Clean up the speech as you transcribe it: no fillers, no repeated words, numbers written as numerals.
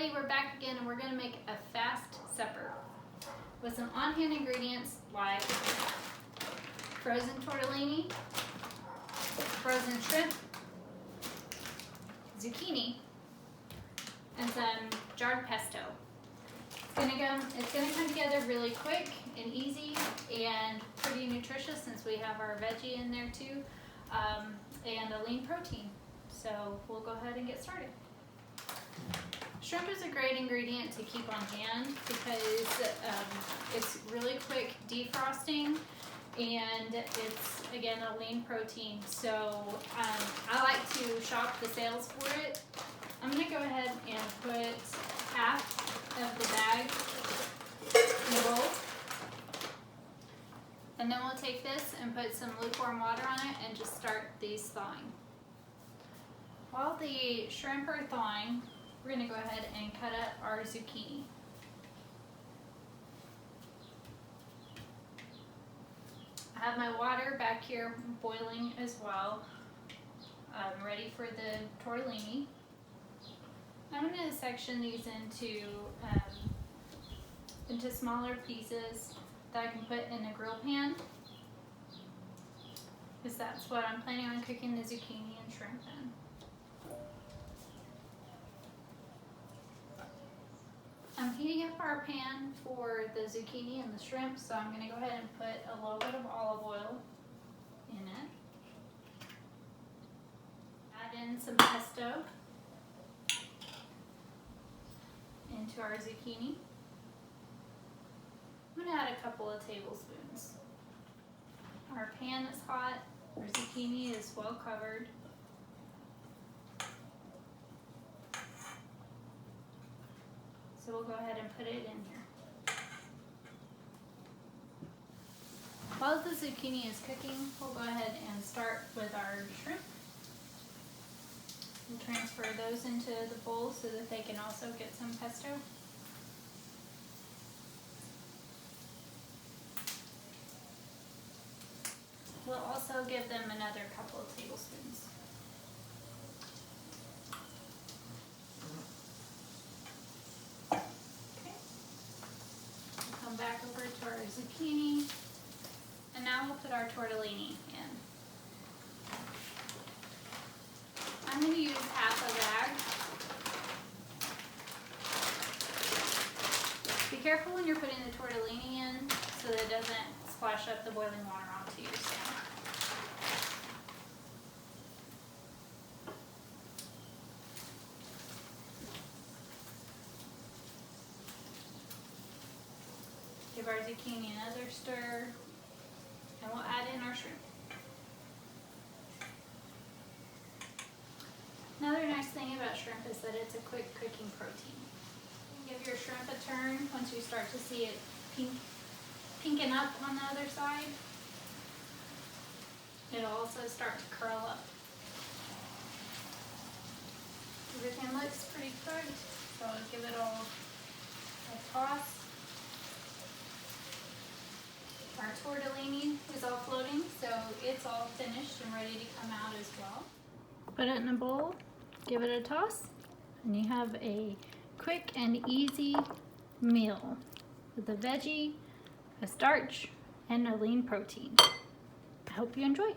everybody, we're back again and we're going to make a fast supper with some on-hand ingredients like frozen tortellini, frozen shrimp, zucchini, and some jarred pesto. It's gonna come together really quick and easy and pretty nutritious since we have our veggie in there too, and a lean protein. So we'll go ahead and get started. Shrimp is a great ingredient to keep on hand because it's really quick defrosting and it's, again, a lean protein. So I like to shop the sales for it. I'm going to go ahead and put half of the bag in the bowl. And then we'll take this and put some lukewarm water on it and just start these thawing. While the shrimp are thawing, we're going to go ahead and cut up our zucchini. I have my water back here boiling as well. I'm ready for the tortellini. I'm going to section these into smaller pieces that I can put in a grill pan, because that's what I'm planning on cooking the zucchini and shrimp in. I'm heating up our pan for the zucchini and the shrimp, so I'm going to go ahead and put a little bit of olive oil in it. Add in some pesto into our zucchini. I'm going to add a couple of tablespoons. Our pan is hot, our zucchini is well covered. So we'll go ahead and put it in here. While the zucchini is cooking, we'll go ahead and start with our shrimp. We'll transfer those into the bowl so that they can also get some pesto. We'll also give them another couple of tablespoons. Back over to our zucchini, and now we'll put our tortellini in. I'm going to use half a bag. Be careful when you're putting the tortellini in so that it doesn't splash up the boiling water onto your stand. Give our zucchini another stir, and we'll add in our shrimp. Another nice thing about shrimp is that it's a quick cooking protein. Give your shrimp a turn once you start to see it pinken up on the other side. It'll also start to curl up. Everything looks pretty cooked, so I'll give it all a toss. Our tortellini is all floating, so it's all finished and ready to come out as well. Put it in a bowl, give it a toss, and you have a quick and easy meal with a veggie, a starch, and a lean protein. I hope you enjoy.